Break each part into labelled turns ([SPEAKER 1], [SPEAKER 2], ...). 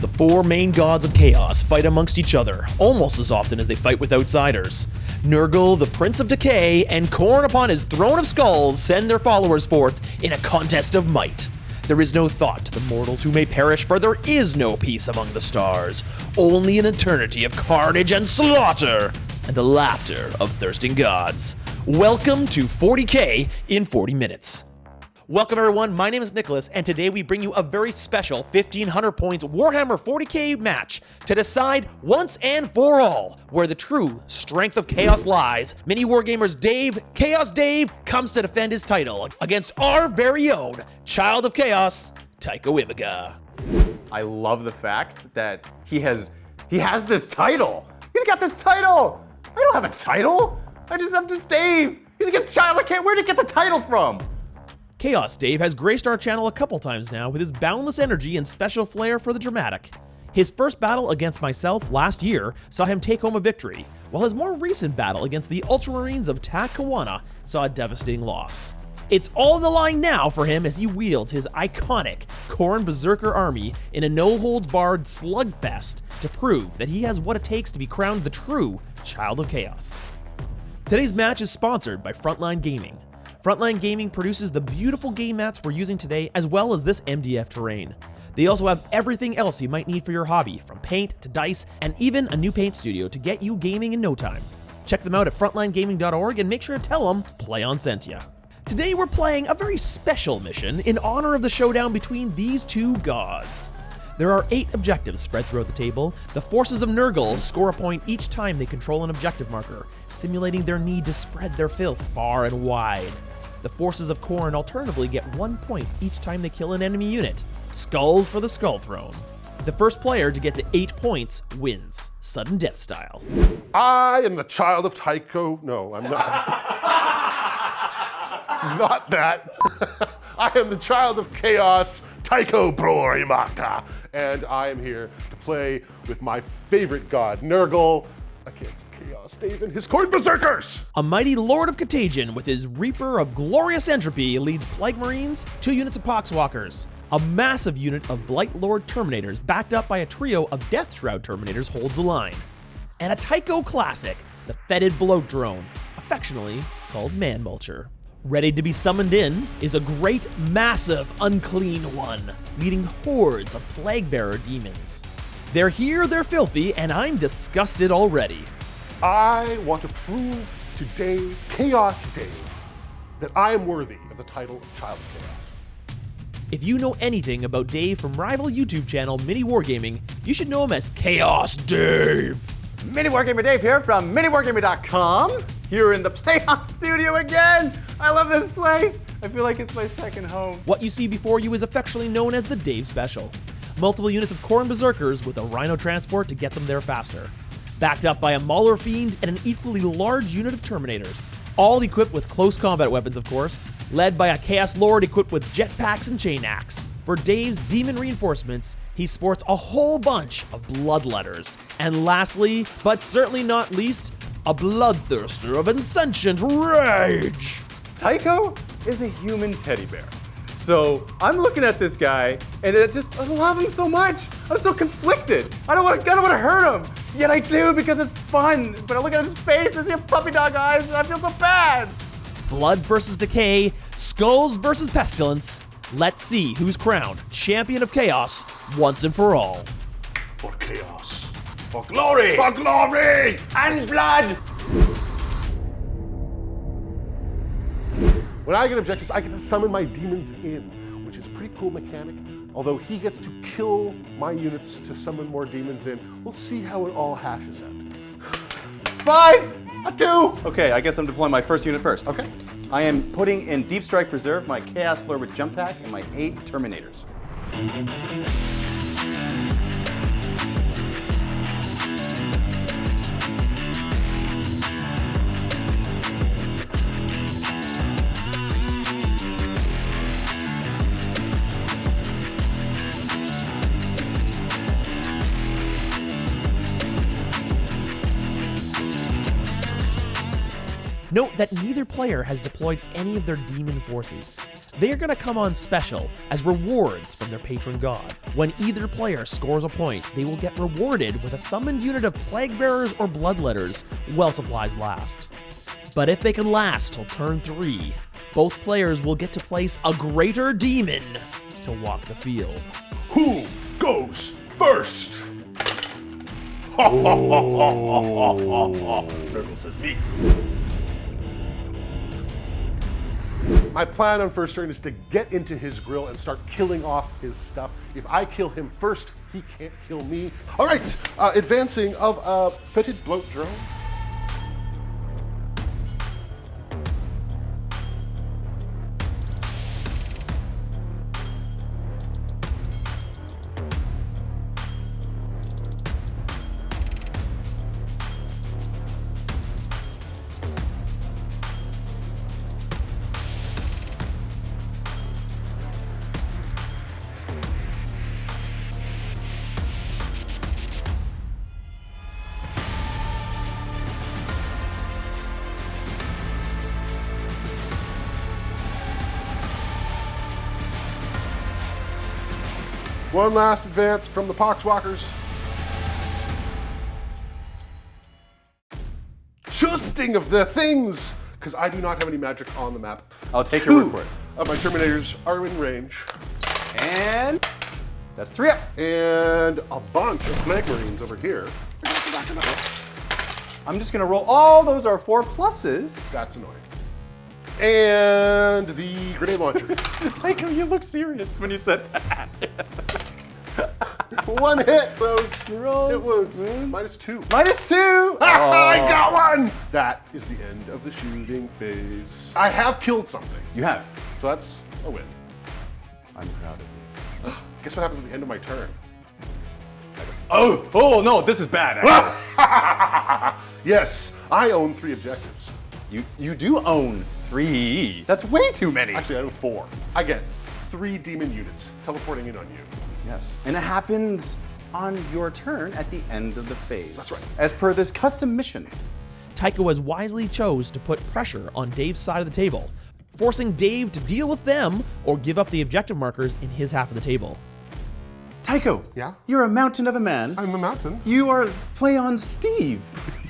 [SPEAKER 1] The four main gods of chaos fight amongst each other, almost as often as they fight with outsiders. Nurgle, the Prince of Decay, and Khorne upon his throne of skulls send their followers forth in a contest of might. There is no thought to the mortals who may perish, for there is no peace among the stars, only an eternity of carnage and slaughter, and the laughter of thirsting gods. Welcome to 40K in 40 minutes. Welcome everyone, my name is Nicholas, and today we bring you a very special 1500 points Warhammer 40K match to decide once and for all where the true strength of chaos lies. Miniwargamer's Dave, Chaos Dave, comes to defend his title against our very own Child of Chaos, Tycho.
[SPEAKER 2] I love the fact that he has this title. He's got this title. I don't have a title. I'm just Dave. He's a child of chaos. Where did he get the title from?
[SPEAKER 1] Chaos Dave has graced our channel a couple times now with his boundless energy and special flair for the dramatic. His first battle against myself last year saw him take home a victory, while his more recent battle against the Ultramarines of Takkawana saw a devastating loss. It's all on the line now for him as he wields his iconic Khorne Berserker army in a no-holds-barred slugfest to prove that he has what it takes to be crowned the true Child of Chaos. Today's match is sponsored by Frontline Gaming. Frontline Gaming produces the beautiful game mats we're using today, as well as this MDF terrain. They also have everything else you might need for your hobby, from paint to dice, and even a new paint studio to get you gaming in no time. Check them out at frontlinegaming.org and make sure to tell them Play On sent ya. Today we're playing a very special mission in honor of the showdown between these two gods. There are 8 objectives spread throughout the table. The forces of Nurgle score a point each time they control an objective marker, simulating their need to spread their filth far and wide. The forces of Khorne alternatively get 1 point each time they kill an enemy unit. Skulls for the Skull Throne. The first player to get to 8 points wins, sudden death style.
[SPEAKER 3] I am the child of Tycho. No, I'm not. Not that. I am the child of chaos, Tycho Brorimaka, and I am here to play with my favorite god, Nurgle, against Chaos Dave and his Khorne Berserkers!
[SPEAKER 1] A mighty Lord of Contagion with his Reaper of glorious Entropy leads Plaguebearers, 2 units of Poxwalkers. A massive unit of Blightlord Terminators backed up by a trio of Deathshroud Terminators holds the line. And a Tycho classic, the Foetid Bloat-drone, affectionately called Man Mulcher. Ready to be summoned in is a great, massive, unclean one, leading hordes of Plaguebearer demons. They're here, they're filthy, and I'm disgusted already.
[SPEAKER 3] I want to prove to Dave, Chaos Dave, that I am worthy of the title of Child of Chaos.
[SPEAKER 1] If you know anything about Dave from rival YouTube channel Miniwargaming, you should know him as Chaos Dave.
[SPEAKER 2] Miniwargamer Dave here from Miniwargamer.com. Here in the Play On studio again. I love this place. I feel like it's my second home.
[SPEAKER 1] What you see before you is affectionately known as the Dave Special. Multiple units of Khorne Berserkers with a Rhino transport to get them there faster. Backed up by a Mauler Fiend and an equally large unit of Terminators. All equipped with close combat weapons, of course. Led by a Chaos Lord equipped with jetpacks and chain axe. For Dave's demon reinforcements, he sports a whole bunch of Bloodletters. And lastly, but certainly not least, a Bloodthirster of insentient rage.
[SPEAKER 2] Tycho is a human teddy bear. So I'm looking at this guy, and I love him so much. I'm so conflicted. I don't want to hurt him, yet I do because it's fun. But I look at his face, I see a puppy dog eyes, and I feel so bad.
[SPEAKER 1] Blood versus decay, skulls versus pestilence. Let's see who's crowned champion of chaos once and for all.
[SPEAKER 3] For chaos. For glory! For glory!
[SPEAKER 2] And blood!
[SPEAKER 3] When I get objectives, I get to summon my demons in, which is a pretty cool mechanic. Although he gets to kill my units to summon more demons in. We'll see how it all hashes out.
[SPEAKER 2] 5, a 2. Okay, I guess I'm deploying my first unit first. Okay. I am putting in Deep Strike Reserve, my Chaos Lord with Jump Pack, and my 8 Terminators.
[SPEAKER 1] Note that neither player has deployed any of their demon forces. They are going to come on special as rewards from their patron god. When either player scores a point, they will get rewarded with a summoned unit of Plaguebearers or Bloodletters while supplies last. But if they can last till turn 3, both players will get to place a greater demon to walk the field.
[SPEAKER 3] Who goes first? Nurgle says me. My plan on first turn is to get into his grill and start killing off his stuff. If I kill him first, he can't kill me. All right, advancing of a Foetid Bloat-drone. One last advance from the Poxwalkers. Justing of the things, because I do not have any magic on the map.
[SPEAKER 2] I'll take your word for it.
[SPEAKER 3] Of my Terminators are in range.
[SPEAKER 2] And that's 3 up.
[SPEAKER 3] And a bunch of Plague Marines over here.
[SPEAKER 2] I'm just gonna roll. All those are 4 pluses.
[SPEAKER 3] That's annoying. And the grenade launcher.
[SPEAKER 2] Tycho, you look serious when you said that.
[SPEAKER 3] One hit, those
[SPEAKER 2] Rolls,
[SPEAKER 3] hit wounds.
[SPEAKER 2] wounds.
[SPEAKER 3] -2.
[SPEAKER 2] -2.
[SPEAKER 3] I got one! That is the end of the shooting phase. I have killed something,
[SPEAKER 2] You have.
[SPEAKER 3] so that's a win.
[SPEAKER 2] I'm proud of you.
[SPEAKER 3] Guess what happens at the end of my turn?
[SPEAKER 2] Oh no, this is bad. Actually.
[SPEAKER 3] Yes, I own 3 objectives.
[SPEAKER 2] You do own 3. That's way too many.
[SPEAKER 3] Actually, I own 4. I get 3 demon units teleporting in on you.
[SPEAKER 2] Yes. And it happens on your turn at the end of the phase.
[SPEAKER 3] That's right.
[SPEAKER 2] As per this custom mission.
[SPEAKER 1] Tycho has wisely chose to put pressure on Dave's side of the table, forcing Dave to deal with them or give up the objective markers in his half of the table.
[SPEAKER 2] Tycho.
[SPEAKER 3] Yeah?
[SPEAKER 2] You're a mountain of a man.
[SPEAKER 3] I'm a mountain.
[SPEAKER 2] You are play on Steve,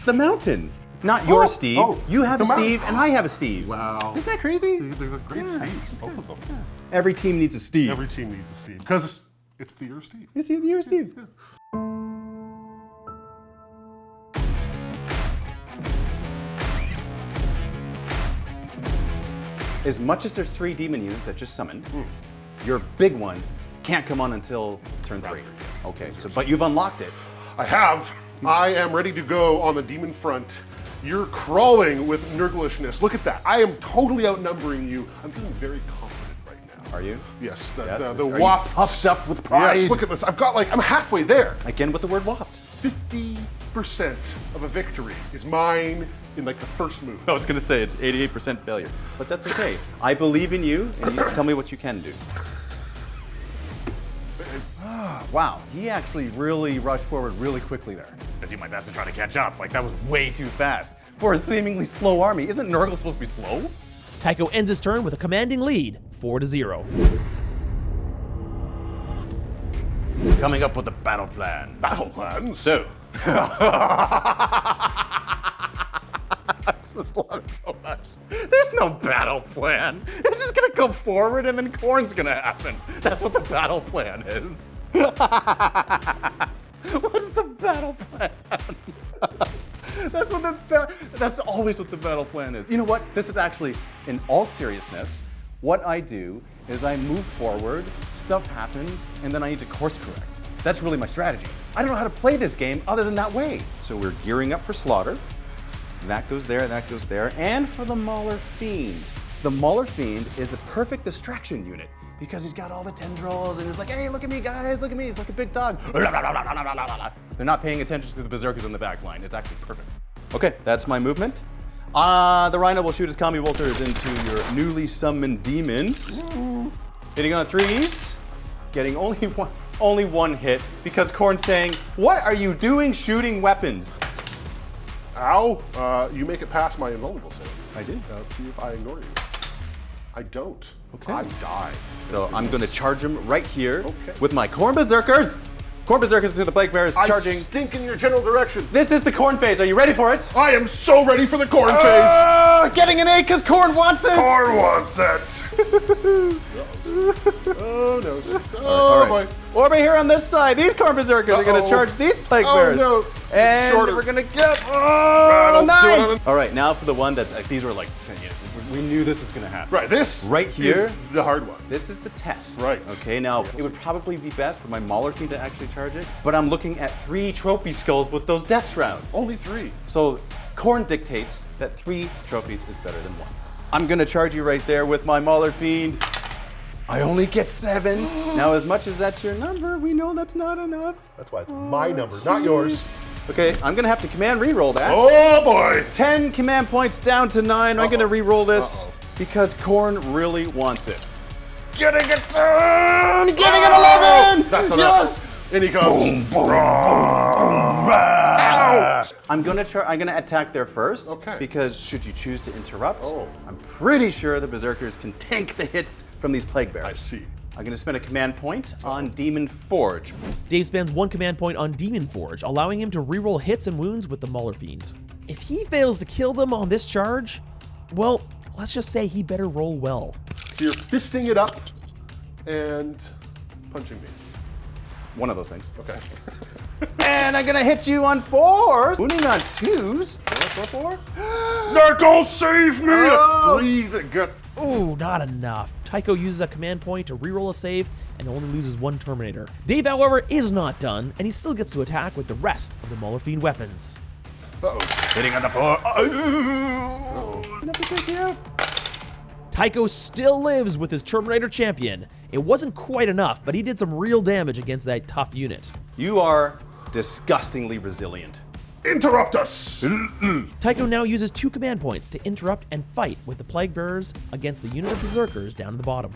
[SPEAKER 2] the mountain. Not your Steve. You have a
[SPEAKER 3] the
[SPEAKER 2] Steve and I have a Steve.
[SPEAKER 3] Wow.
[SPEAKER 2] Isn't that crazy?
[SPEAKER 3] They're great Steves, both of them.
[SPEAKER 2] Every team needs a Steve.
[SPEAKER 3] Every team needs a Steve, because it's the year of Steve.
[SPEAKER 2] It's your Steve.
[SPEAKER 3] Yeah.
[SPEAKER 2] As much as there's 3 demon units that just summoned, your big one can't come on until turn 3. Okay, so but you've unlocked it.
[SPEAKER 3] I have. I am ready to go on the demon front. You're crawling with Nurglishness. Look at that. I am totally outnumbering you. I'm feeling very confident right now.
[SPEAKER 2] Are you?
[SPEAKER 3] Yes,
[SPEAKER 2] Yes,
[SPEAKER 3] the
[SPEAKER 2] are you
[SPEAKER 3] waft.
[SPEAKER 2] puffed up with pride?
[SPEAKER 3] Yes, look at this. I've got I'm halfway there.
[SPEAKER 2] Again with the word waft.
[SPEAKER 3] 50% of a victory is mine in the first move.
[SPEAKER 2] I was gonna say it's 88% failure, but that's okay. I believe in you, and you tell me what you can do. Wow, he actually really rushed forward really quickly there. I do my best to try to catch up. That was way too fast for a seemingly slow army. Isn't Nurgle supposed to be slow?
[SPEAKER 1] Tycho ends his turn with a commanding lead, 4-0.
[SPEAKER 2] Coming up with a battle plan.
[SPEAKER 3] Battle plans.
[SPEAKER 2] So. This long so much. There's no battle plan. It's just gonna go forward and then Khorne's gonna happen. That's what the battle plan is. What's the battle plan? That's always what the battle plan is. You know what? This is actually, in all seriousness, what I do is I move forward, stuff happens, and then I need to course correct. That's really my strategy. I don't know how to play this game other than that way. So we're gearing up for slaughter. That goes there, that goes there. And for the Mauler Fiend. The Mauler Fiend is a perfect distraction unit because he's got all the tendrils and he's like, hey, look at me, guys, look at me. He's like a big dog. They're not paying attention to the berserkers on the back line. It's actually perfect. Okay, that's my movement. The Rhino will shoot his combi bolters into your newly summoned demons. Hitting on 3s, getting only one hit because Khorne's saying, what are you doing shooting weapons?
[SPEAKER 3] Ow. You make it past my invulnerable save.
[SPEAKER 2] I did.
[SPEAKER 3] Now let's see if I ignore you. I don't.
[SPEAKER 2] Okay.
[SPEAKER 3] I die.
[SPEAKER 2] So I'm going to charge him right here
[SPEAKER 3] Okay.
[SPEAKER 2] with my Khorne Berserkers. Khorne Berserkers to the Plaguebearers,
[SPEAKER 3] I
[SPEAKER 2] charging.
[SPEAKER 3] stink in your general direction.
[SPEAKER 2] This is the Khorne phase. Are you ready for it?
[SPEAKER 3] I am so ready for the Khorne phase.
[SPEAKER 2] Getting an 8 because Khorne wants it.
[SPEAKER 3] Khorne wants it. Oh no. Oh
[SPEAKER 2] All right. Over here on this side, these Khorne Berserkers are going to charge these Plaguebearers.
[SPEAKER 3] Oh no.
[SPEAKER 2] And
[SPEAKER 3] shorter.
[SPEAKER 2] we're gonna get
[SPEAKER 3] I'll do it
[SPEAKER 2] 9.
[SPEAKER 3] on
[SPEAKER 2] All right, now for the one that's these were like we knew this was gonna happen.
[SPEAKER 3] Right, this
[SPEAKER 2] right here
[SPEAKER 3] is the hard one.
[SPEAKER 2] This is the test.
[SPEAKER 3] Right.
[SPEAKER 2] Okay, now it would probably be best for my Mauler Fiend to actually charge it, but I'm looking at 3 trophy skulls with those Deathshroud.
[SPEAKER 3] Only 3.
[SPEAKER 2] So Khorne dictates that 3 trophies is better than 1. I'm gonna charge you right there with my Mauler Fiend. I only get 7. Now, as much as that's your number, we know that's not enough.
[SPEAKER 3] That's why it's my number, not yours.
[SPEAKER 2] Okay, I'm gonna have to command reroll that.
[SPEAKER 3] Oh boy!
[SPEAKER 2] 10 command points down to 9. I'm gonna re-roll this because Khorne really wants it.
[SPEAKER 3] Getting it down!
[SPEAKER 2] Getting an 11!
[SPEAKER 3] That's enough. In he comes. Ow!
[SPEAKER 2] I'm gonna attack there first.
[SPEAKER 3] Okay.
[SPEAKER 2] Because should you choose to interrupt,
[SPEAKER 3] Oh.
[SPEAKER 2] I'm pretty sure the Berserkers can tank the hits from these Plaguebearers.
[SPEAKER 3] I see.
[SPEAKER 2] I'm gonna spend a command point on Demon Forge.
[SPEAKER 1] Dave spends 1 command point on Demon Forge, allowing him to reroll hits and wounds with the Mauler Fiend. If he fails to kill them on this charge, well, let's just say he better roll well.
[SPEAKER 3] So you're fisting it up and punching me.
[SPEAKER 2] One of those things.
[SPEAKER 3] Okay.
[SPEAKER 2] And I'm gonna hit you on 4s. Wounding on 2s. 4.
[SPEAKER 3] Narco, save me!
[SPEAKER 2] Oh.
[SPEAKER 3] It's 3 that get.
[SPEAKER 1] Ooh, not enough. Tycho uses a command point to reroll a save and only loses 1 Terminator. Dave, however, is not done, and he still gets to attack with the rest of the Mauler Fiend weapons.
[SPEAKER 3] Uh-oh.
[SPEAKER 2] Hitting on the 4.
[SPEAKER 1] Tycho still lives with his Terminator champion. It wasn't quite enough, but he did some real damage against that tough unit.
[SPEAKER 2] You are disgustingly resilient.
[SPEAKER 3] Interrupt us!
[SPEAKER 1] Tycho now uses 2 command points to interrupt and fight with the Plaguebearers against the unit of Berserkers down at the bottom.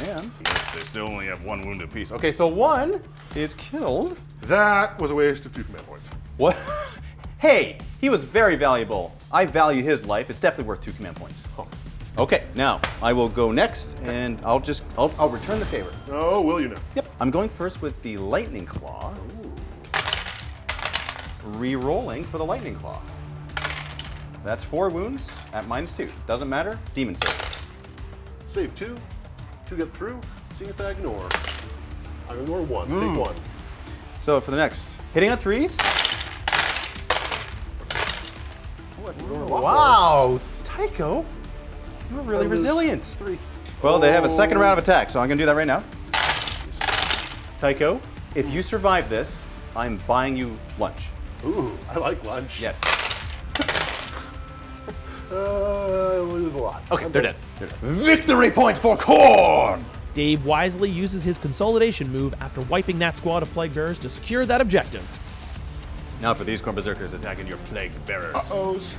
[SPEAKER 2] And yes, they still only have 1 wound apiece. Okay, so 1 is killed.
[SPEAKER 3] That was a waste of 2 command points.
[SPEAKER 2] What? Hey, he was very valuable. I value his life. It's definitely worth 2 command points.
[SPEAKER 3] Oh.
[SPEAKER 2] Okay, now I will go next, and I'll return the favor.
[SPEAKER 3] Oh, will you now?
[SPEAKER 2] Yep. I'm going first with the Lightning Claw. Re-rolling for the Lightning Claw. That's 4 wounds at -2. Doesn't matter. Demon save.
[SPEAKER 3] Save 2 to get through. See if I ignore. I ignore 1. Take 1.
[SPEAKER 2] So for the next, hitting on 3s.
[SPEAKER 3] Oh, I ignore a lot more.
[SPEAKER 2] Wow, Tycho, you were really
[SPEAKER 3] That was
[SPEAKER 2] resilient.
[SPEAKER 3] 3.
[SPEAKER 2] Well, they have a second round of attack, so I'm gonna do that right now. Tycho, if you survive this, I'm buying you lunch.
[SPEAKER 3] Ooh, I like lunch.
[SPEAKER 2] Yes.
[SPEAKER 3] I lose a lot.
[SPEAKER 2] Okay, they're dead. Victory point for Khorne!
[SPEAKER 1] Dave wisely uses his consolidation move after wiping that squad of Plaguebearers to secure that objective.
[SPEAKER 2] Now for these Khorne Berserkers attacking your Plaguebearers.
[SPEAKER 3] Uh-ohs.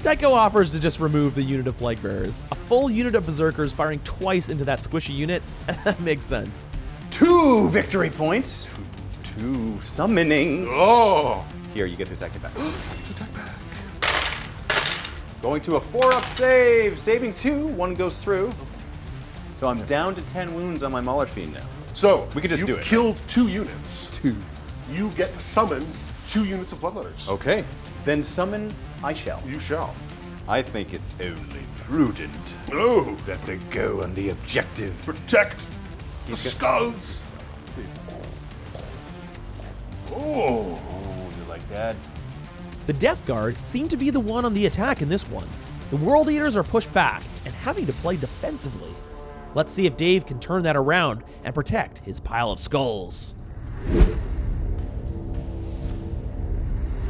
[SPEAKER 1] Tycho offers to just remove the unit of Plaguebearers. A full unit of Berserkers firing twice into that squishy unit, that makes sense.
[SPEAKER 2] 2 victory points. 2 summonings.
[SPEAKER 3] Oh!
[SPEAKER 2] Here, you get to attack it back. Going to a 4-up save. Saving 2, 1 goes through. So I'm down to 10 wounds on my Mauler Fiend now.
[SPEAKER 3] So,
[SPEAKER 2] we could just
[SPEAKER 3] you
[SPEAKER 2] do it.
[SPEAKER 3] killed 2 units.
[SPEAKER 2] 2.
[SPEAKER 3] You get to summon 2 units of Bloodletters.
[SPEAKER 2] Okay. Then summon I shall.
[SPEAKER 3] You shall.
[SPEAKER 2] I think it's only prudent
[SPEAKER 3] Oh!
[SPEAKER 2] that they go on the objective.
[SPEAKER 3] Protect the skulls! Oh!
[SPEAKER 2] Oh, you like that?
[SPEAKER 1] The Death Guard seem to be the one on the attack in this one. The World Eaters are pushed back and having to play defensively. Let's see if Dave can turn that around and protect his pile of skulls.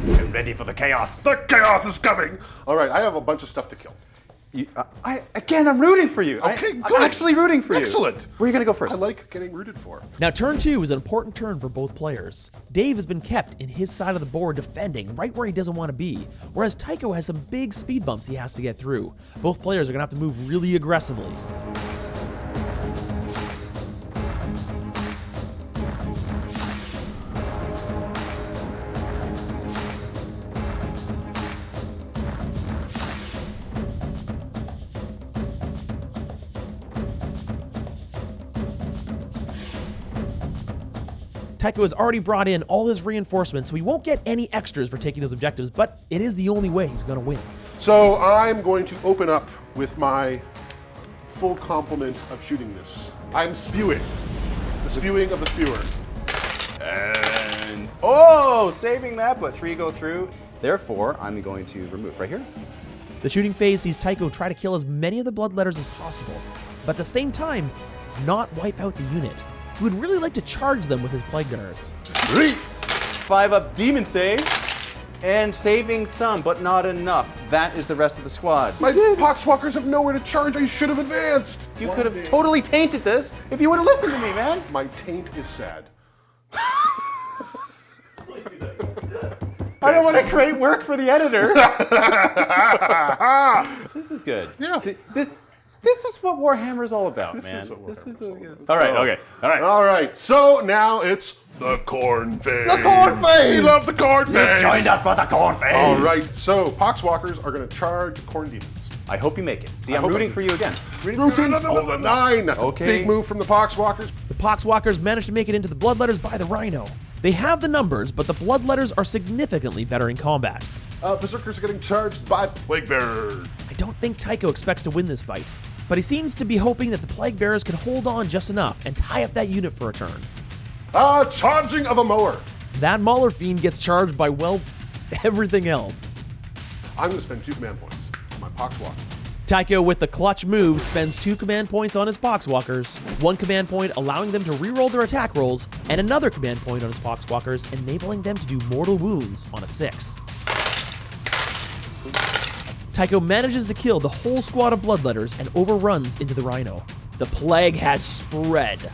[SPEAKER 2] Get ready for the chaos.
[SPEAKER 3] The chaos is coming! Alright, I have a bunch of stuff to kill.
[SPEAKER 2] I'm rooting for you.
[SPEAKER 3] Okay,
[SPEAKER 2] I'm
[SPEAKER 3] good.
[SPEAKER 2] actually rooting for you.
[SPEAKER 3] Excellent.
[SPEAKER 2] Where are you going to go first?
[SPEAKER 3] I like getting rooted for.
[SPEAKER 1] Now turn 2 is an important turn for both players. Dave has been kept in his side of the board defending right where he doesn't want to be, whereas Tycho has some big speed bumps he has to get through. Both players are going to have to move really aggressively. Tycho has already brought in all his reinforcements, so he won't get any extras for taking those objectives, but it is the only way he's gonna win.
[SPEAKER 3] So I'm going to open up with my full complement of shooting this. I'm spewing. The spewing of the spewer.
[SPEAKER 2] And oh, saving that, but 3 go through. Therefore, I'm going to remove right here.
[SPEAKER 1] The shooting phase sees Tycho try to kill as many of the Bloodletters as possible, but at the same time, not wipe out the unit. He would really like to charge them with his Plaguebearers.
[SPEAKER 2] 3. 5 up demon save. And saving some, but not enough. That is the rest of the squad.
[SPEAKER 3] My Poxwalkers have nowhere to charge. I should have advanced.
[SPEAKER 2] You could have totally tainted this if you would have listened to me, man.
[SPEAKER 3] My taint is sad.
[SPEAKER 2] I don't want to create work for the editor. This is good.
[SPEAKER 3] Yeah.
[SPEAKER 2] This is what Warhammer is all about, man.
[SPEAKER 3] Is what Warhammer's all about.
[SPEAKER 2] All right, okay. All right.
[SPEAKER 3] All right, so now it's the Khorne phase.
[SPEAKER 2] The Khorne phase!
[SPEAKER 3] We love the Khorne phase!
[SPEAKER 2] Joined us for the Khorne phase!
[SPEAKER 3] All right, so Poxwalkers are going to charge Khorne demons.
[SPEAKER 2] I hope you make it. See,
[SPEAKER 3] I
[SPEAKER 2] I'm
[SPEAKER 3] hope
[SPEAKER 2] rooting
[SPEAKER 3] I-
[SPEAKER 2] for you again.
[SPEAKER 3] Routines, oh, the 9. That's
[SPEAKER 2] Okay.
[SPEAKER 3] a big move from the Poxwalkers.
[SPEAKER 1] The Poxwalkers managed to make it into the Bloodletters by the Rhino. They have the numbers, but the Bloodletters are significantly better in combat.
[SPEAKER 3] Berserkers are getting charged by Plaguebearers.
[SPEAKER 1] I don't think Tycho expects to win this fight, but he seems to be hoping that the Plaguebearers can hold on just enough and tie up that unit for a turn.
[SPEAKER 3] Charging of a mower.
[SPEAKER 1] That Mauler Fiend gets charged by, well, everything else.
[SPEAKER 3] I'm going to spend 2 command points on my Poxwalker.
[SPEAKER 1] Tycho, with the clutch move, spends 2 command points on his Poxwalkers, 1 command point allowing them to reroll their attack rolls, and another command point on his Poxwalkers, enabling them to do mortal wounds on a 6. Tycho manages to kill the whole squad of Bloodletters and overruns into the Rhino. The plague has spread.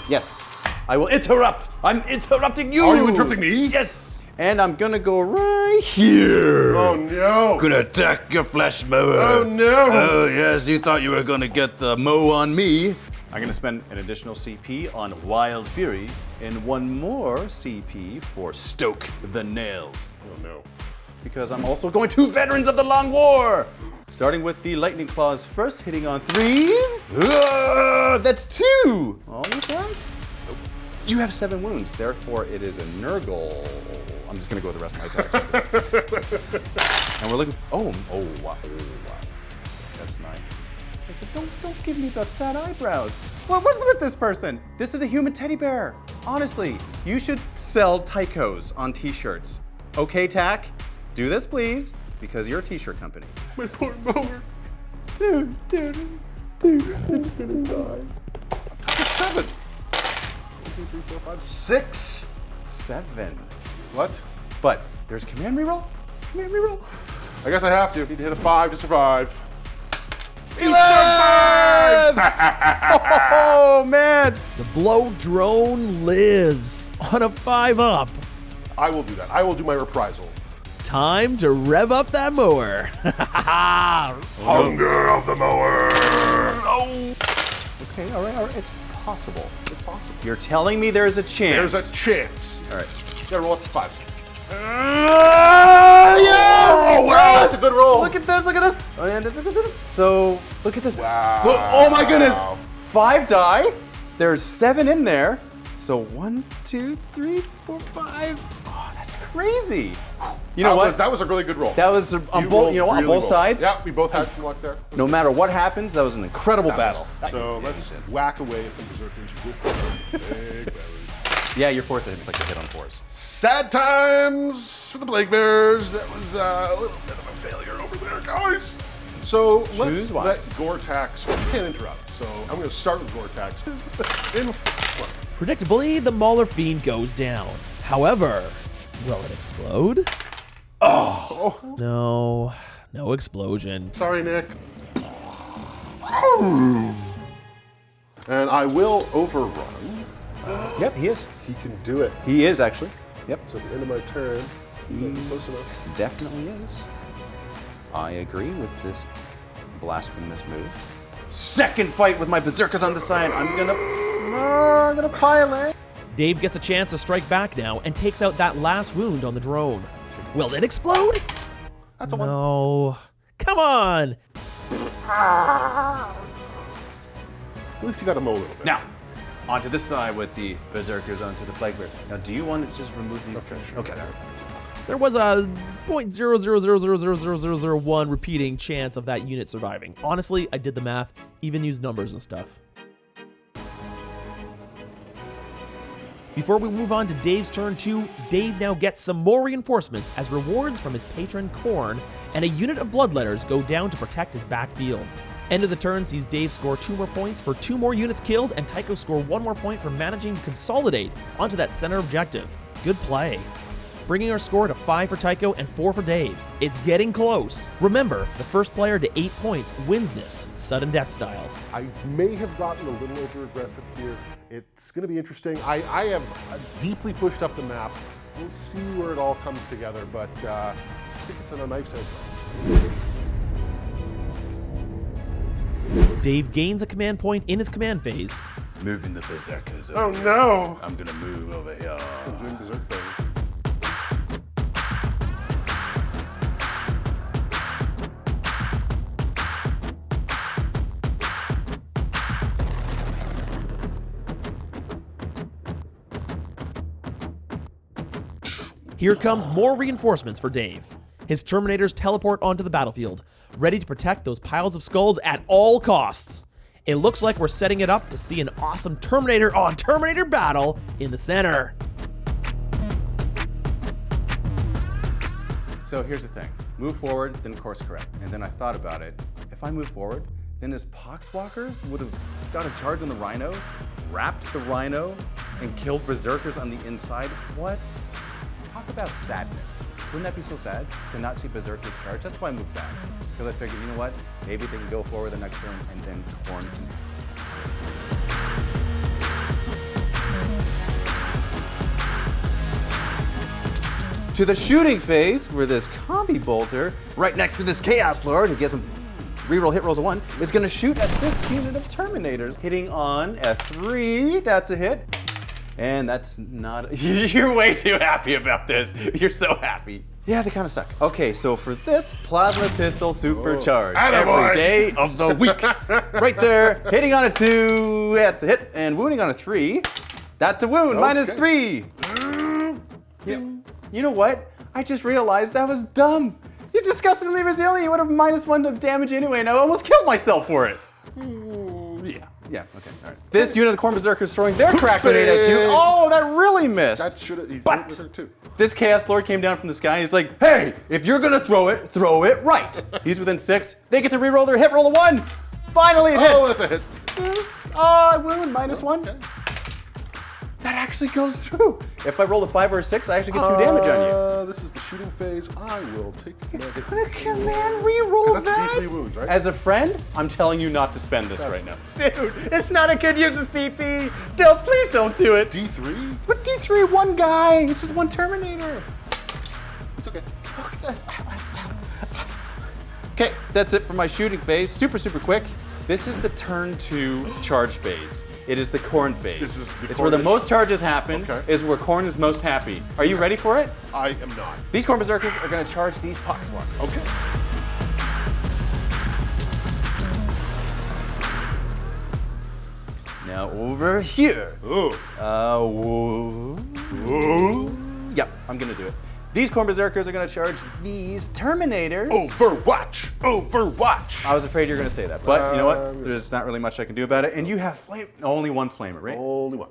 [SPEAKER 2] Yes, I will interrupt. I'm interrupting you.
[SPEAKER 3] Are you interrupting me?
[SPEAKER 2] Yes. And I'm gonna go right here.
[SPEAKER 3] Oh no.
[SPEAKER 4] Gonna attack your Fleshmower.
[SPEAKER 3] Oh no.
[SPEAKER 4] Oh yes, you thought you were gonna get the mow on me.
[SPEAKER 2] I'm gonna spend an additional CP on Wild Fury and 1 more CP for Stoke the Nails.
[SPEAKER 3] Oh no.
[SPEAKER 2] Because I'm also going to Veterans of the Long War. Starting with the Lightning Claws first, hitting on 3s. That's 2. All you got? You have 7 wounds, therefore it is a Nurgle. I'm just gonna go with the rest of my attacks. And we're looking. Oh wow. That's 9. Don't give me the sad eyebrows. What's with this person? This is a human teddy bear. Honestly, you should sell Tychos on t-shirts. Okay, Tack? Do this, please, because you're a t-shirt company.
[SPEAKER 3] My poor mower.
[SPEAKER 2] Dude, it's gonna die.
[SPEAKER 3] 7. 1, 2, 3, 4, 5, 6.
[SPEAKER 2] 7.
[SPEAKER 3] What?
[SPEAKER 2] But there's command reroll. Command reroll.
[SPEAKER 3] I guess I have to. Need to hit a 5 to survive.
[SPEAKER 2] He lives! Oh man!
[SPEAKER 1] The Bloat-drone lives on a 5-up.
[SPEAKER 3] I will do that. I will do my reprisal.
[SPEAKER 1] It's time to rev up that mower.
[SPEAKER 3] Hunger of the mower.
[SPEAKER 2] Okay, all right. It's possible.
[SPEAKER 3] It's possible.
[SPEAKER 2] You're telling me there's a chance.
[SPEAKER 3] There's a chance.
[SPEAKER 2] All right.
[SPEAKER 3] Yeah, roll up to 5.
[SPEAKER 2] Yes!
[SPEAKER 3] Oh, wow, that's a good roll.
[SPEAKER 2] Look at this, So, look at this.
[SPEAKER 3] Wow.
[SPEAKER 2] Oh my goodness. 5 die. There's 7 in there. So 1, 2, 3, 4, 5. Oh, that's crazy. You know what?
[SPEAKER 3] That was a really good roll.
[SPEAKER 2] That was on both,
[SPEAKER 3] rolled
[SPEAKER 2] you know what, on
[SPEAKER 3] really
[SPEAKER 2] both
[SPEAKER 3] well.
[SPEAKER 2] sides.
[SPEAKER 3] Yeah, we both had some luck there.
[SPEAKER 2] No matter what happens, that was an incredible battle.
[SPEAKER 3] So let's whack away at some berserkers with some big berries.
[SPEAKER 2] Yeah, your force hit like a hit on 4s.
[SPEAKER 3] Sad times for the Plaguebearers. That was a little bit of a failure over there, guys. So let's
[SPEAKER 2] Choose
[SPEAKER 3] let
[SPEAKER 2] wise.
[SPEAKER 3] Gortax. We can't interrupt. So I'm going to start with Gortax. In front.
[SPEAKER 1] Predictably, the Mauler Fiend goes down. However, will it explode? Oh. No explosion.
[SPEAKER 3] Sorry, Nick. And I will overrun.
[SPEAKER 2] Yep, he is.
[SPEAKER 3] He can do it.
[SPEAKER 2] He is actually. Yep.
[SPEAKER 3] So at the end of my turn, he's not close enough.
[SPEAKER 2] Definitely is. I agree with this blasphemous move. Second fight with my berserkers on the side. I'm gonna pile it.
[SPEAKER 1] Dave gets a chance to strike back now and takes out that last wound on the drone. Will it explode?
[SPEAKER 3] That's a 1.
[SPEAKER 1] No. Come on.
[SPEAKER 3] At least you got to mow a little bit.
[SPEAKER 2] Now, onto this side with the Berserkers onto the Plaguebearers. Now, do you want to just remove these?
[SPEAKER 3] Okay, sure.
[SPEAKER 2] Okay.
[SPEAKER 1] There was a 0.0000001 repeating chance of that unit surviving. Honestly, I did the math, even used numbers and stuff. Before we move on to Dave's turn 2, Dave now gets some more reinforcements as rewards from his patron Khorne, and a unit of Bloodletters go down to protect his backfield. End of the turn sees Dave score 2 more points for 2 more units killed, and Tycho score 1 more point for managing to consolidate onto that center objective. Good play. Bringing our score to 5 for Tycho and 4 for Dave. It's getting close. Remember, the first player to 8 points wins this, sudden death style.
[SPEAKER 3] I may have gotten a little over aggressive here. It's going to be interesting. I have deeply pushed up the map. We'll see where it all comes together, but I think it's on a knife's edge.
[SPEAKER 1] Dave gains a command point in his command phase.
[SPEAKER 4] Moving the berserkers.
[SPEAKER 3] Oh no!
[SPEAKER 4] I'm gonna move over here.
[SPEAKER 3] I'm doing berserk things.
[SPEAKER 1] Here comes more reinforcements for Dave. His Terminators teleport onto the battlefield, ready to protect those piles of skulls at all costs. It looks like we're setting it up to see an awesome Terminator on Terminator battle in the center.
[SPEAKER 2] So here's the thing. Move forward, then course correct. And then I thought about it. If I move forward, then his Poxwalkers would have got a charge on the Rhino, wrapped the Rhino, and killed Berserkers on the inside. What? Talk about sadness. Wouldn't that be so sad to not see Berserkers charge? That's why I moved back. Because I figured, you know what? Maybe they can go forward the next turn and then Khorne can. To the shooting phase, where this Combi Bolter, right next to this Chaos Lord, who gets him reroll hit rolls of 1, is going to shoot at this unit of Terminators, hitting on a 3. That's a hit. And that's not. You're way too happy about this. You're so happy. Yeah, they kind of suck. Okay, so for this, Plasma Pistol Supercharged.
[SPEAKER 3] Attaboy.
[SPEAKER 2] Every day of the week. Right there, hitting on a 2, that's a hit, and wounding on a 3. That's a wound,
[SPEAKER 3] Okay.
[SPEAKER 2] -3. Yeah. You know what? I just realized that was dumb. You're disgustingly resilient. You would have -1 to damage anyway, and I almost killed myself for it. Yeah, okay, all right. This unit of Khorne Berserkers throwing their crack grenade at you. Oh, that really missed.
[SPEAKER 3] That should have.
[SPEAKER 2] But-
[SPEAKER 3] With her too.
[SPEAKER 2] This Chaos Lord came down from the sky and he's like, hey, if you're gonna throw it right. He's within 6. They get to reroll their hit roll of 1. Finally it hits.
[SPEAKER 3] Oh, that's a hit.
[SPEAKER 2] Oh, I wound -1. That actually goes through. If I roll a 5 or a 6, I actually get 2 damage on you.
[SPEAKER 3] This is the shooting phase. I will take command.
[SPEAKER 2] What a command reroll
[SPEAKER 3] That's
[SPEAKER 2] that.
[SPEAKER 3] D3 wounds, right?
[SPEAKER 2] As a friend, I'm telling you not to spend this right now.
[SPEAKER 3] nice.
[SPEAKER 2] Dude, it's not a good use of CP. Don't, please don't do it.
[SPEAKER 3] D3?
[SPEAKER 2] But D3, 1 guy. It's just 1 Terminator.
[SPEAKER 3] It's okay.
[SPEAKER 2] Okay, that's it for my shooting phase. Super quick. This is the turn 2 charge phase. It is the Khorne phase.
[SPEAKER 3] This is the
[SPEAKER 2] It's where the
[SPEAKER 3] Khorne-ish-
[SPEAKER 2] most charges happen,
[SPEAKER 3] Okay.
[SPEAKER 2] is where Khorne is most happy. Are you ready for it?
[SPEAKER 3] I am not.
[SPEAKER 2] These Khorne Berserkers are gonna charge these Poxwalkers.
[SPEAKER 3] Okay.
[SPEAKER 2] Now over here.
[SPEAKER 3] Ooh.
[SPEAKER 2] Yep, I'm gonna do it. These Khorne Berserkers are gonna charge these Terminators.
[SPEAKER 3] Overwatch. Overwatch.
[SPEAKER 2] I was afraid you were gonna say that, but you know what?
[SPEAKER 3] I'm
[SPEAKER 2] There's not really much I can do about it. And you have only 1 flamer, right?
[SPEAKER 3] Only one.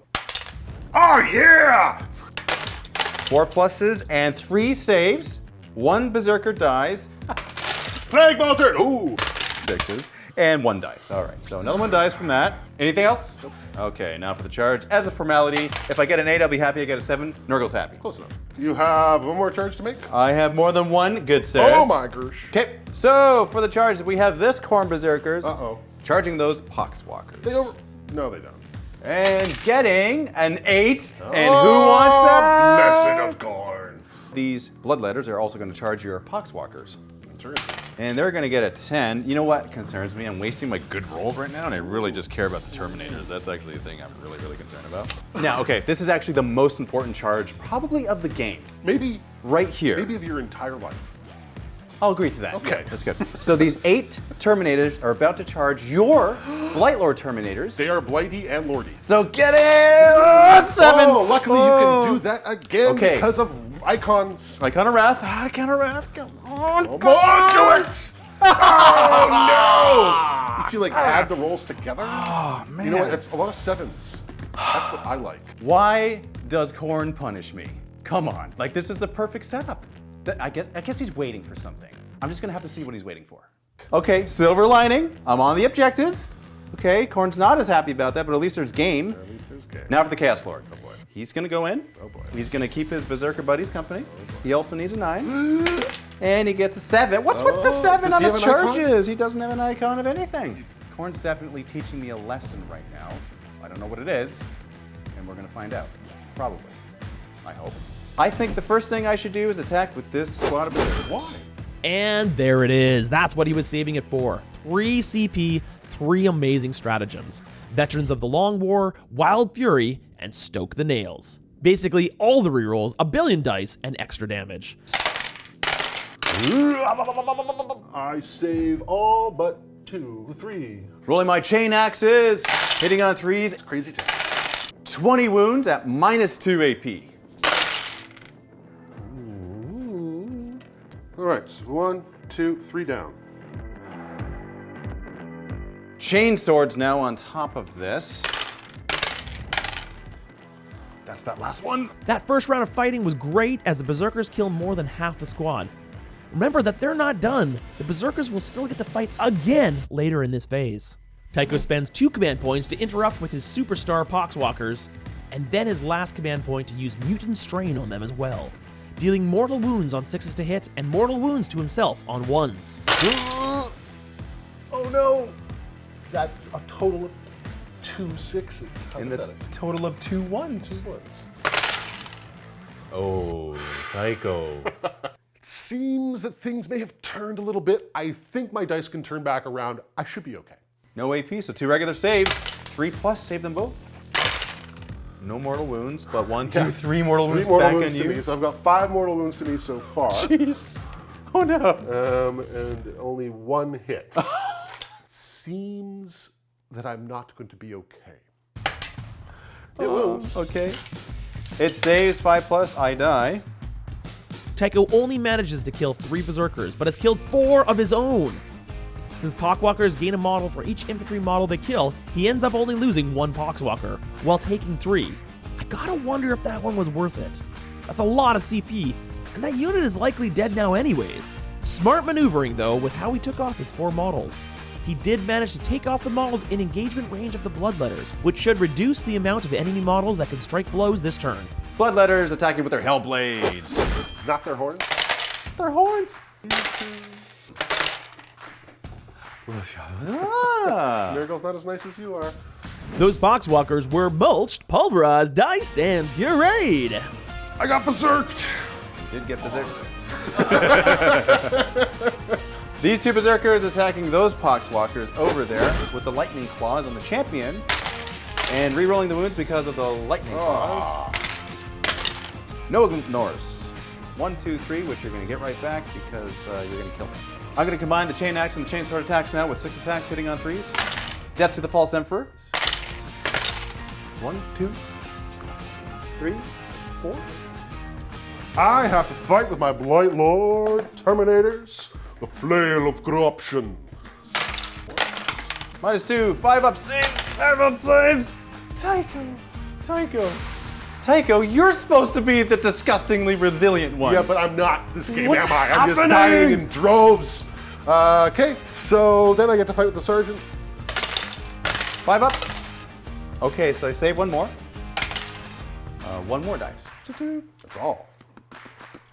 [SPEAKER 3] Oh yeah!
[SPEAKER 2] 4 pluses and 3 saves. 1 Berserker dies.
[SPEAKER 3] Plague Bolter. Ooh.
[SPEAKER 2] 6s. And 1 dice. All right, so another 1 dies from that. Anything else? Nope. Okay, now for the charge. As a formality, if I get an 8, I'll be happy. I get a 7, Nurgle's happy.
[SPEAKER 3] Close enough. You have one more charge to make?
[SPEAKER 2] I have more than 1. Good, sir.
[SPEAKER 3] Oh my gosh.
[SPEAKER 2] Okay, so for the charge, we have this Khorne Berserkers
[SPEAKER 3] Uh-oh.
[SPEAKER 2] charging those Poxwalkers.
[SPEAKER 3] They over. No, they don't.
[SPEAKER 2] And getting an 8. And who wants that?
[SPEAKER 3] Messing of Khorne.
[SPEAKER 2] These Bloodletters are also going to charge your Poxwalkers.
[SPEAKER 3] Sure is.
[SPEAKER 2] And they're going to get a 10. You know what concerns me? I'm wasting my good rolls right now, and I really just care about the Terminators. That's actually the thing I'm really concerned about. Now, okay, this is actually the most important charge, probably of the game.
[SPEAKER 3] Maybe
[SPEAKER 2] Right here.
[SPEAKER 3] Maybe of your entire life.
[SPEAKER 2] I'll agree to that.
[SPEAKER 3] Okay.
[SPEAKER 2] Yeah, that's good. So these 8 Terminators are about to charge your Blightlord Terminators.
[SPEAKER 3] They are Blighty and Lordy.
[SPEAKER 2] So get it! 7!
[SPEAKER 3] Oh, luckily you can do that again
[SPEAKER 2] Okay.
[SPEAKER 3] because of icons.
[SPEAKER 2] Icon of Wrath. Icon of Wrath. Come on.
[SPEAKER 3] Come on, do it! Oh no! Did you like add the rolls together?
[SPEAKER 2] Oh, man.
[SPEAKER 3] You know what? It's a lot of 7s. That's what I like.
[SPEAKER 2] Why does Khorne punish me? Come on. Like, this is the perfect setup. I guess he's waiting for something. I'm just gonna have to see what he's waiting for. Okay, silver lining. I'm on the objective. Okay, Khorne's not as happy about that, but at least there's game.
[SPEAKER 3] At least there's game.
[SPEAKER 2] Now for the Chaos Lord.
[SPEAKER 3] Oh boy.
[SPEAKER 2] He's gonna go in.
[SPEAKER 3] Oh boy.
[SPEAKER 2] He's gonna keep his Berserker buddies company. He also needs a 9. And he gets a 7. What's with the 7
[SPEAKER 3] does
[SPEAKER 2] on
[SPEAKER 3] he
[SPEAKER 2] the
[SPEAKER 3] have an icon?
[SPEAKER 2] charges? He doesn't have an icon of anything. Khorne's definitely teaching me a lesson right now. I don't know what it is, and we're gonna find out. Probably. I hope. I think the first thing I should do is attack with this squad of Berserkers. Why?
[SPEAKER 1] And there it is. That's what he was saving it for. 3 CP, 3 amazing stratagems. Veterans of the Long War, Wild Fury, and Stoke the Nails. Basically, all the rerolls, a billion dice, and extra damage.
[SPEAKER 3] I save all but 2, 3.
[SPEAKER 2] Rolling my chain axes, hitting on 3s.
[SPEAKER 3] It's crazy too.
[SPEAKER 2] 20 wounds at -2 AP.
[SPEAKER 3] All right, 1, 2, 3 down.
[SPEAKER 2] Chain swords now on top of this. That's that last one.
[SPEAKER 1] That first round of fighting was great as the Berserkers kill more than half the squad. Remember that they're not done. The Berserkers will still get to fight again later in this phase. Tycho spends 2 command points to interrupt with his superstar Poxwalkers, and then his last command point to use Mutant Strain on them as well, dealing mortal wounds on 6s to hit and mortal wounds to himself on 1s.
[SPEAKER 3] Oh no! That's a total of 2 6s. How
[SPEAKER 2] And that's
[SPEAKER 3] pathetic.
[SPEAKER 2] a total of 2 1s.
[SPEAKER 3] 2 1s.
[SPEAKER 2] Oh, Tycho.
[SPEAKER 3] Seems that things may have turned a little bit. I think my dice can turn back around. I should be okay.
[SPEAKER 2] No AP, so 2 regular saves. 3+, save them both. No mortal wounds, but 1, 2, 3 mortal
[SPEAKER 3] 3
[SPEAKER 2] wounds
[SPEAKER 3] mortal
[SPEAKER 2] back
[SPEAKER 3] wounds
[SPEAKER 2] on
[SPEAKER 3] to
[SPEAKER 2] you.
[SPEAKER 3] me, so I've got 5 mortal wounds to me so far.
[SPEAKER 2] Jeez. Oh no.
[SPEAKER 3] And only 1 hit. Seems that I'm not going to be okay. It will.
[SPEAKER 2] Okay. It saves 5+, I die.
[SPEAKER 1] Tycho only manages to kill 3 Berserkers, but has killed 4 of his own. Since Poxwalkers gain a model for each infantry model they kill, he ends up only losing 1 Poxwalker, while taking 3. I gotta wonder if that one was worth it. That's a lot of CP, and that unit is likely dead now anyways. Smart maneuvering though, with how he took off his 4 models. He did manage to take off the models in engagement range of the Bloodletters, which should reduce the amount of enemy models that can strike blows this turn.
[SPEAKER 2] Bloodletters attacking with their Hellblades.
[SPEAKER 3] Not their horns.
[SPEAKER 2] Their horns. Ah.
[SPEAKER 3] Nurgle's not as nice as you are.
[SPEAKER 1] Those Poxwalkers were mulched, pulverized, diced, and pureed.
[SPEAKER 3] I got berserked.
[SPEAKER 2] Did get berserked. These 2 Berserkers attacking those Poxwalkers over there with the lightning claws on the champion and re-rolling the wounds because of the lightning claws. No ignores. 1, 2, 3, which you're going to get right back because you're going to kill me. I'm going to combine the chain axe and the chain sword attacks now with 6 attacks hitting on 3s. Death to the False Emperor. 1, 2, 3, 4.
[SPEAKER 3] I have to fight with my Blightlord Terminators, the flail of corruption.
[SPEAKER 2] -2, 5 up saves, 5 up saves. Tycho, you're supposed to be the disgustingly resilient one.
[SPEAKER 3] Yeah, but I'm not this game,
[SPEAKER 2] What's
[SPEAKER 3] am I? I'm just
[SPEAKER 2] happening?
[SPEAKER 3] dying in droves. Okay, so then I get to fight with the sergeant.
[SPEAKER 2] 5 ups. Okay, so I save 1 more. 1 more dice.
[SPEAKER 3] That's all.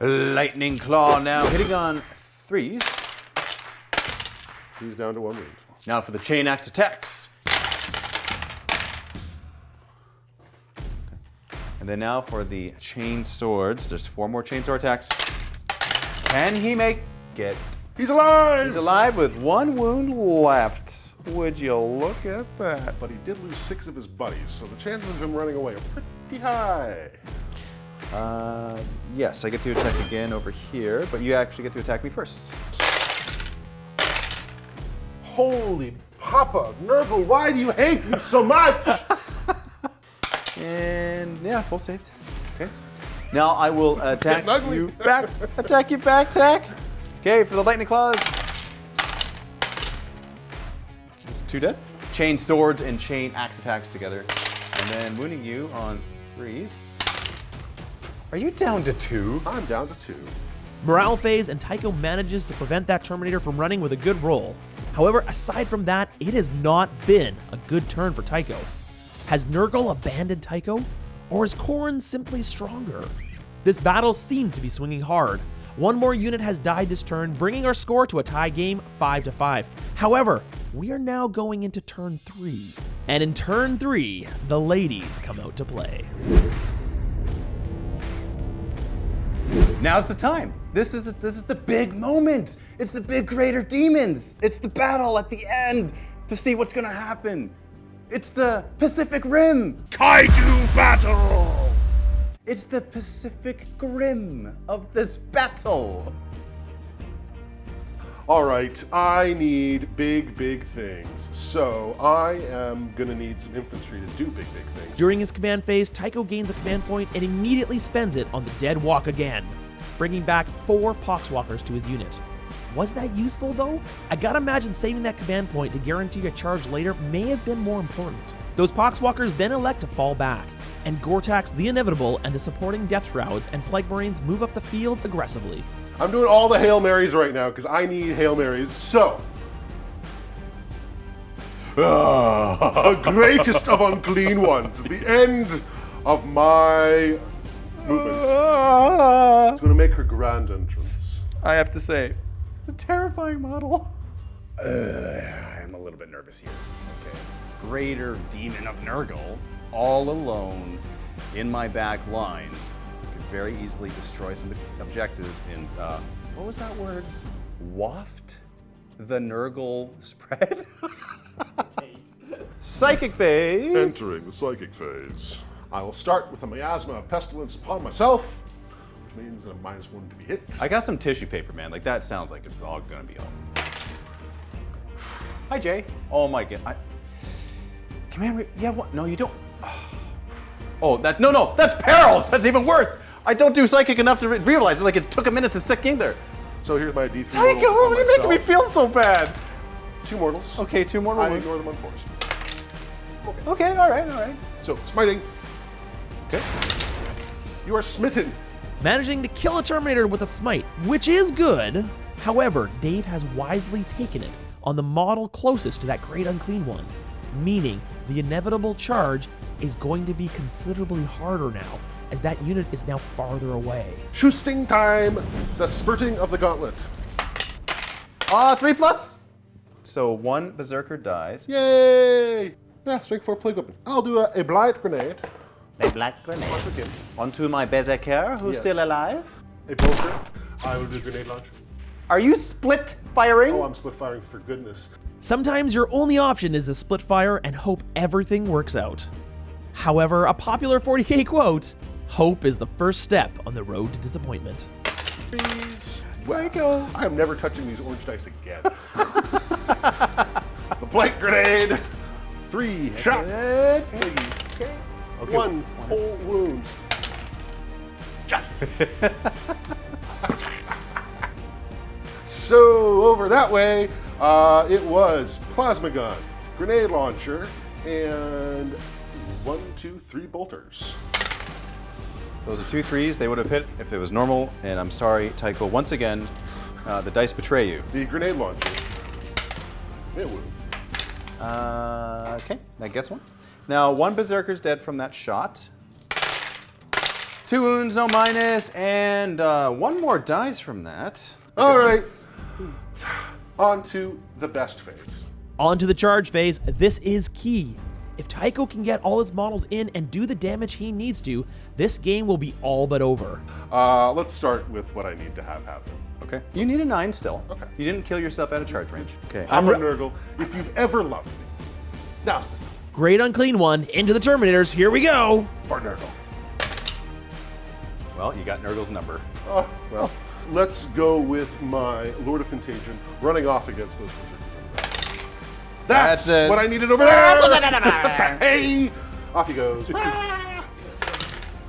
[SPEAKER 2] Lightning Claw now hitting on 3s.
[SPEAKER 3] He's down to 1 wound.
[SPEAKER 2] Now for the chain axe attacks. And then now for the chain swords. There's 4 more chain sword attacks. Can he make it?
[SPEAKER 3] He's alive!
[SPEAKER 2] He's alive with 1 wound left. Would you look at that?
[SPEAKER 3] But he did lose 6 of his buddies, so the chances of him running away are pretty high.
[SPEAKER 2] Yes, I get to attack again over here, but you actually get to attack me first.
[SPEAKER 3] Holy Papa, Nurgle, why do you hate me so much?
[SPEAKER 2] And yeah, full saved. Okay. Now I will attack
[SPEAKER 3] getting ugly.
[SPEAKER 2] you back. Attack you back, attack. Okay, for the lightning claws. That's 2 dead. Chain swords and chain axe attacks together. And then wounding you on 3s. Are you down to 2?
[SPEAKER 3] I'm down to 2.
[SPEAKER 1] Morale phase, and Tycho manages to prevent that Terminator from running with a good roll. However, aside from that, it has not been a good turn for Tycho. Has Nurgle abandoned Tycho? Or is Khorne simply stronger? This battle seems to be swinging hard. One more unit has died this turn, bringing our score to a tie game 5-5. However, we are now going into turn 3. And in turn 3, the ladies come out to play.
[SPEAKER 2] Now's the time. This is the big moment. It's the big greater demons. It's the battle at the end to see what's gonna happen. It's the Pacific Rim.
[SPEAKER 3] Kaiju battle!
[SPEAKER 2] It's the Pacific Rim of this battle.
[SPEAKER 3] All right, I need big things. So I am gonna need some infantry to do big things.
[SPEAKER 1] During his command phase, Tycho gains a command point and immediately spends it on the Dead Walk again, bringing back 4 Poxwalkers to his unit. Was that useful though? I gotta imagine saving that command point to guarantee a charge later may have been more important. Those Poxwalkers then elect to fall back, and Gortax the Inevitable and the supporting Deathshrouds and Plague Marines move up the field aggressively.
[SPEAKER 3] I'm doing all the Hail Marys right now because I need Hail Marys, so. Greatest of unclean ones, the end of my movement. It's gonna make her grand entrance.
[SPEAKER 2] I have to say, it's a terrifying model.
[SPEAKER 5] I'm a little bit nervous here.
[SPEAKER 2] Okay. Greater Demon of Nurgle, all alone in my back lines. Could very easily destroy some objectives and, what was that word? Waft the Nurgle spread? Psychic phase.
[SPEAKER 3] Entering the psychic phase. I will start with a miasma of pestilence upon myself, which means that I'm -1 to be hit.
[SPEAKER 2] I got some tissue paper, man. Like, that sounds like it's all gonna be all. Hi, Jay. Oh my god. Command, yeah, what? No, you don't. Oh, no, that's perils. That's even worse. I don't do psychic enough to realize it. Like, it took a minute to stick in there.
[SPEAKER 3] So here's my D3
[SPEAKER 2] Tycho,
[SPEAKER 3] mortals upon
[SPEAKER 2] why are you making me
[SPEAKER 3] myself.
[SPEAKER 2] feel so bad?
[SPEAKER 3] 2 mortals.
[SPEAKER 2] Okay, 2 more
[SPEAKER 3] I
[SPEAKER 2] ones.
[SPEAKER 3] ignore them unforced.
[SPEAKER 2] Okay, all right.
[SPEAKER 3] So, smiting.
[SPEAKER 2] Okay.
[SPEAKER 3] You are smitten.
[SPEAKER 1] Managing to kill a Terminator with a smite, which is good. However, Dave has wisely taken it on the model closest to that great unclean one, meaning the inevitable charge is going to be considerably harder now, as that unit is now farther away.
[SPEAKER 3] Shoosting time. The spurting of the gauntlet.
[SPEAKER 2] 3+. So 1 Berserker dies.
[SPEAKER 3] Yay! Yeah, strength 4 plague weapon. I'll do a blight grenade.
[SPEAKER 2] A black grenade.
[SPEAKER 3] Once again.
[SPEAKER 2] Onto my Berserker, who's
[SPEAKER 3] Yes.
[SPEAKER 2] still alive.
[SPEAKER 3] A bolter. I will do grenade launcher.
[SPEAKER 2] Are you split firing?
[SPEAKER 3] Oh, I'm split firing for goodness.
[SPEAKER 1] Sometimes your only option is to split fire and hope everything works out. However, a popular 40K quote, hope is the first step on the road to disappointment.
[SPEAKER 3] Please. Tycho. I am never touching these orange dice again. The blight grenade. 3 shots.
[SPEAKER 2] Okay.
[SPEAKER 3] 1 whole wound. Yes! So over that way, it was plasma gun, grenade launcher, and 1, 2, 3 bolters.
[SPEAKER 2] Those are 2 3s. They would have hit if it was normal. And I'm sorry, Tycho. Once again, the dice betray you.
[SPEAKER 3] The grenade launcher. It wounds.
[SPEAKER 2] Okay, that gets 1. Now 1 Berserker's dead from that shot. 2 wounds, no minus, and 1 more dies from that.
[SPEAKER 3] All right. On to the best phase.
[SPEAKER 1] On to the charge phase, this is key. If Tycho can get all his models in and do the damage he needs to, this game will be all but over.
[SPEAKER 3] Let's start with what I need to have happen.
[SPEAKER 2] Okay. You need a 9 still.
[SPEAKER 3] Okay.
[SPEAKER 2] You didn't kill yourself out of charge range. Okay.
[SPEAKER 3] I'm Nurgle. If you've ever loved me, now's the time
[SPEAKER 1] Great Unclean One, into the Terminators, here we go!
[SPEAKER 3] for Nurgle.
[SPEAKER 6] Well, you got Nurgle's number.
[SPEAKER 3] Oh, well, let's go with my Lord of Contagion running off against those berserkers in the back. That's
[SPEAKER 6] it.
[SPEAKER 3] what I needed over there! Hey! Off he goes.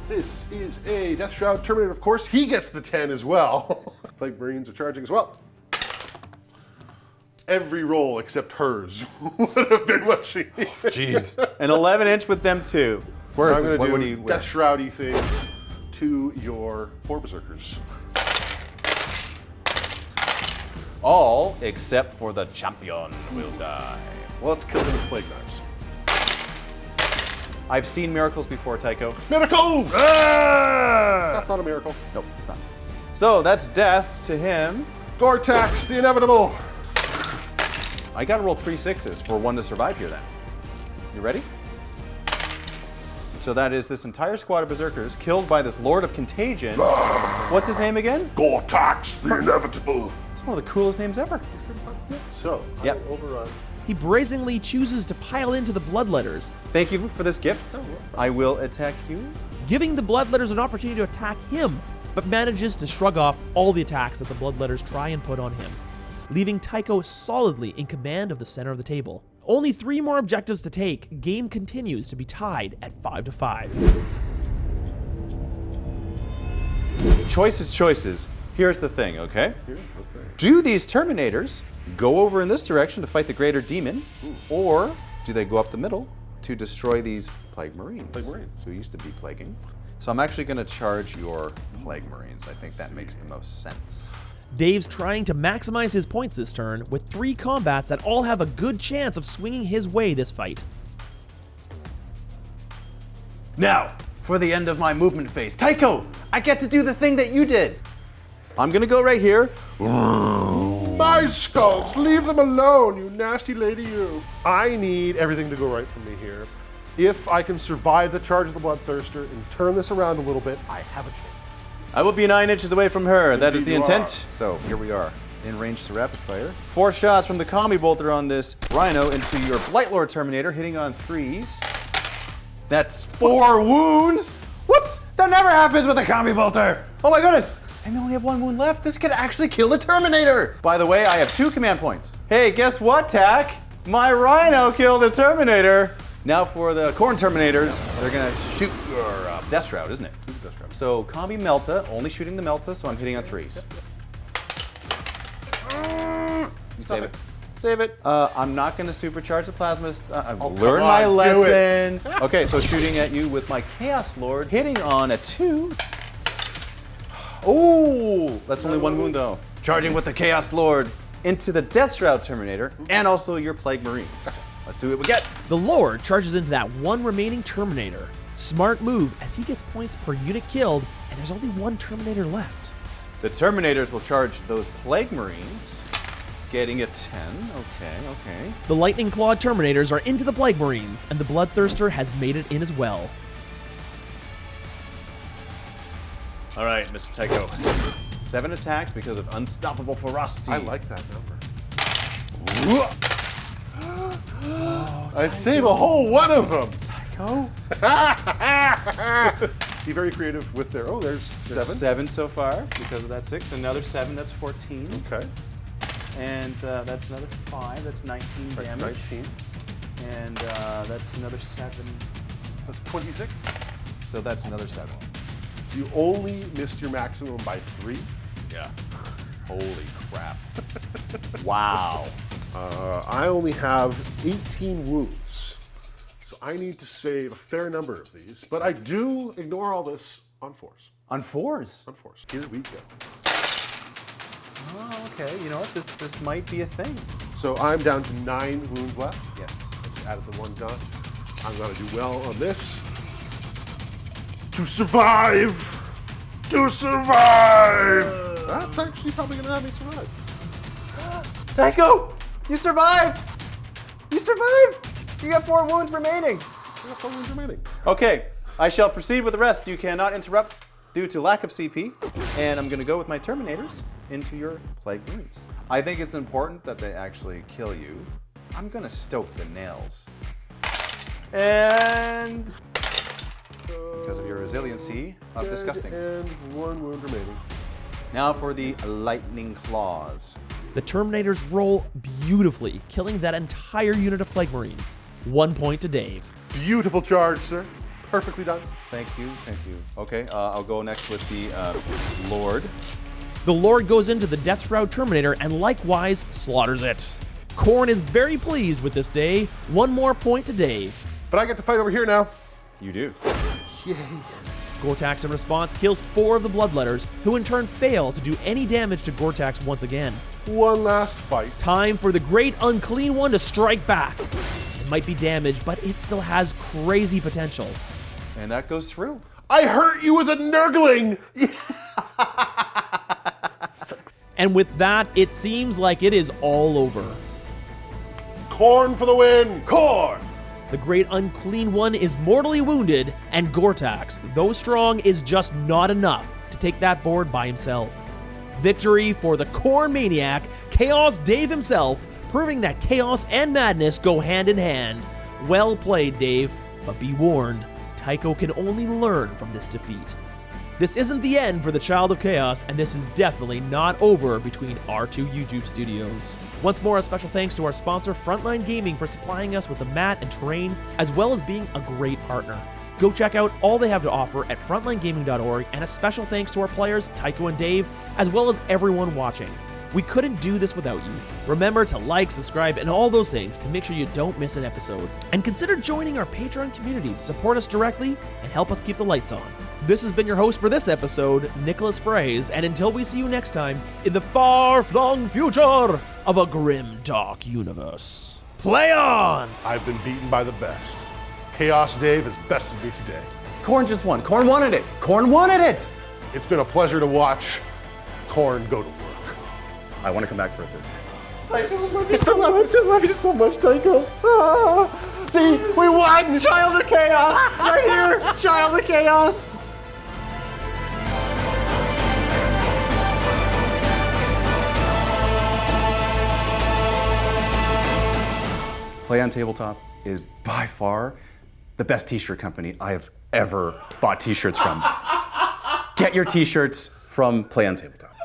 [SPEAKER 3] This is a Deathshroud Terminator, of course. He gets the 10 as well. Plague Marines are charging as well. Every roll except hers would have been what she needed.
[SPEAKER 6] Jeez. An 11-inch with them too. Where
[SPEAKER 3] I'm
[SPEAKER 6] is
[SPEAKER 3] going
[SPEAKER 6] this?
[SPEAKER 3] to
[SPEAKER 6] What do
[SPEAKER 3] do
[SPEAKER 6] you
[SPEAKER 3] Death Shroudy things to your 4 berserkers.
[SPEAKER 6] All except for the champion will die.
[SPEAKER 3] Well, let's kill them with plague knives.
[SPEAKER 6] I've seen miracles before, Tycho.
[SPEAKER 3] Miracles! That's not a miracle.
[SPEAKER 6] Nope, it's not. So that's death to him.
[SPEAKER 3] Gore-Tax, the inevitable.
[SPEAKER 6] I gotta roll 3 6s for 1 to survive here then. You ready? So that is this entire squad of berserkers killed by this Lord of Contagion. What's his name again?
[SPEAKER 3] Gore-Tax, the inevitable.
[SPEAKER 6] It's one of the coolest names ever.
[SPEAKER 3] So,
[SPEAKER 6] Yep.
[SPEAKER 3] I overrun.
[SPEAKER 1] He brazenly chooses to pile into the Bloodletters,
[SPEAKER 6] Thank you for this gift. I will attack you.
[SPEAKER 1] giving the Bloodletters an opportunity to attack him, but manages to shrug off all the attacks that the Bloodletters try and put on him, leaving Tycho solidly in command of the center of the table. Only 3 more objectives to take, game continues to be tied at 5-5.
[SPEAKER 6] Choices. Here's the thing, okay?
[SPEAKER 3] Here's the thing.
[SPEAKER 6] Do these Terminators go over in this direction to fight the Greater Demon, or do they go up the middle to destroy these Plague Marines?
[SPEAKER 3] Plague Marines.
[SPEAKER 6] Who used to be plaguing. So I'm actually going to charge your Plague Marines. I think that makes the most sense.
[SPEAKER 1] Dave's trying to maximize his points this turn with 3 combats that all have a good chance of swinging his way this fight.
[SPEAKER 6] Now, for the end of my movement phase. Tycho, I get to do the thing that you did. I'm going to go right here.
[SPEAKER 3] My skulls, leave them alone, you nasty lady, you. I need everything to go right for me here. If I can survive the charge of the Bloodthirster and turn this around a little bit, I have a chance.
[SPEAKER 6] I will be 9 inches away from her. That is
[SPEAKER 3] Indeed
[SPEAKER 6] the
[SPEAKER 3] you
[SPEAKER 6] intent. So here we are, in range to rapid fire. 4 shots from the Combi Bolter on this Rhino into your Blightlord Terminator, hitting on 3s. That's 4 wounds. Whoops! That never happens with a Combi Bolter. Oh my goodness! And I only have 1 wound left. This could actually kill the Terminator. By the way, I have 2 command points. Hey, guess what, Tac? My Rhino killed the Terminator. Now for the Khorne Terminators, they're gonna shoot your Deathshroud, isn't it? Deathshroud. So Combi Melta, only shooting the Melta, so I'm hitting on 3s. You save it. Save it. I'm not gonna supercharge the plasma. I've learned my
[SPEAKER 3] on, do
[SPEAKER 6] lesson. Okay, so shooting at you with my Chaos Lord, hitting on a 2. Oh, that's only 1 wound though. Charging with the Chaos Lord into the Deathshroud Terminator and also your Plague Marines. Let's see what we get.
[SPEAKER 1] The Lord charges into that 1 remaining Terminator. Smart move as he gets points per unit killed, and there's only 1 Terminator left.
[SPEAKER 6] The Terminators will charge those Plague Marines, getting a 10. Okay.
[SPEAKER 1] The Lightning Clawed Terminators are into the Plague Marines, and the Bloodthirster has made it in as well.
[SPEAKER 6] All right, Mr. Tycho. 7 attacks because of unstoppable ferocity.
[SPEAKER 3] I like that number. I save a whole 1 of them.
[SPEAKER 6] Tycho?
[SPEAKER 3] Be very creative with their, there's 7.
[SPEAKER 6] 7 so far because of that 6. Another 7, that's 14.
[SPEAKER 3] Okay.
[SPEAKER 6] And that's another 5, that's 19 damage.
[SPEAKER 3] 19.
[SPEAKER 6] And that's another 7.
[SPEAKER 3] That's 26.
[SPEAKER 6] So that's another 7.
[SPEAKER 3] So you only missed your maximum by 3.
[SPEAKER 6] Yeah. Holy crap. Wow.
[SPEAKER 3] I only have 18 wounds. So I need to save a fair number of these, but I do ignore all this on 4s.
[SPEAKER 6] On 4s?
[SPEAKER 3] On 4s. Here we go.
[SPEAKER 6] Oh, okay. You know what? This might be a thing.
[SPEAKER 3] So I'm down to 9 wounds left.
[SPEAKER 6] Yes.
[SPEAKER 3] Out of the 1 gun. I'm gonna do well on this. To survive! To survive! That's actually probably gonna have me survive.
[SPEAKER 6] Tycho! You survived! You survived! You got 4 wounds remaining.
[SPEAKER 3] I got 4 wounds remaining.
[SPEAKER 6] Okay, I shall proceed with the rest. You cannot interrupt due to lack of CP. And I'm gonna go with my Terminators into your Plague Marines. I think it's important that they actually kill you. I'm gonna stoke the nails. And because of your resiliency of disgusting.
[SPEAKER 3] And 1 wound remaining.
[SPEAKER 6] Now for the lightning claws.
[SPEAKER 1] The Terminators roll beautifully, killing that entire unit of Plague Marines. 1 point to Dave.
[SPEAKER 3] Beautiful charge, sir. Perfectly done.
[SPEAKER 6] Thank you. Okay, I'll go next with the Lord.
[SPEAKER 1] The Lord goes into the Deathshroud Terminator and likewise slaughters it. Khorne is very pleased with this day. 1 more point to Dave.
[SPEAKER 3] But I get to fight over here now.
[SPEAKER 6] You do.
[SPEAKER 3] Yay.
[SPEAKER 1] Gortax in response kills 4 of the Bloodletters, who in turn fail to do any damage to Gortax once again.
[SPEAKER 3] One last fight.
[SPEAKER 1] Time for the great Unclean one to strike back. It might be damaged, but it still has crazy potential.
[SPEAKER 6] And that goes through.
[SPEAKER 3] I hurt you with a nurgling!
[SPEAKER 1] And with that, it seems like it is all over.
[SPEAKER 3] Khorne for the win!
[SPEAKER 6] Khorne!
[SPEAKER 1] The great Unclean one is mortally wounded, and Gortax, though strong, is just not enough to take that board by himself. Victory for the Khorne Maniac, Chaos Dave himself, proving that chaos and madness go hand in hand. Well played, Dave, but be warned, Tycho can only learn from this defeat. This isn't the end for the Child of Chaos, and this is definitely not over between our 2 YouTube studios. Once more, a special thanks to our sponsor, Frontline Gaming, for supplying us with the mat and terrain, as well as being a great partner. Go check out all they have to offer at frontlinegaming.org, and a special thanks to our players, Tycho and Dave, as well as everyone watching. We couldn't do this without you. Remember to like, subscribe, and all those things to make sure you don't miss an episode. And consider joining our Patreon community to support us directly and help us keep the lights on. This has been your host for this episode, Nicholas Fraze, and until we see you next time in the far-flung future of a grim, dark universe. Play on!
[SPEAKER 3] I've been beaten by the best. Chaos Dave has bested me today.
[SPEAKER 6] Khorne just won. Khorne wanted it. Khorne wanted it!
[SPEAKER 3] It's been a pleasure to watch Khorne go to work.
[SPEAKER 6] I want to come back for a third.
[SPEAKER 3] Tycho, I love you so much, Tycho. Ah, see, we won!
[SPEAKER 6] Child of Chaos! Right here! Child of Chaos! Play on Tabletop is by far the best t-shirt company I have ever bought t-shirts from. Get your t-shirts from Play on Tabletop.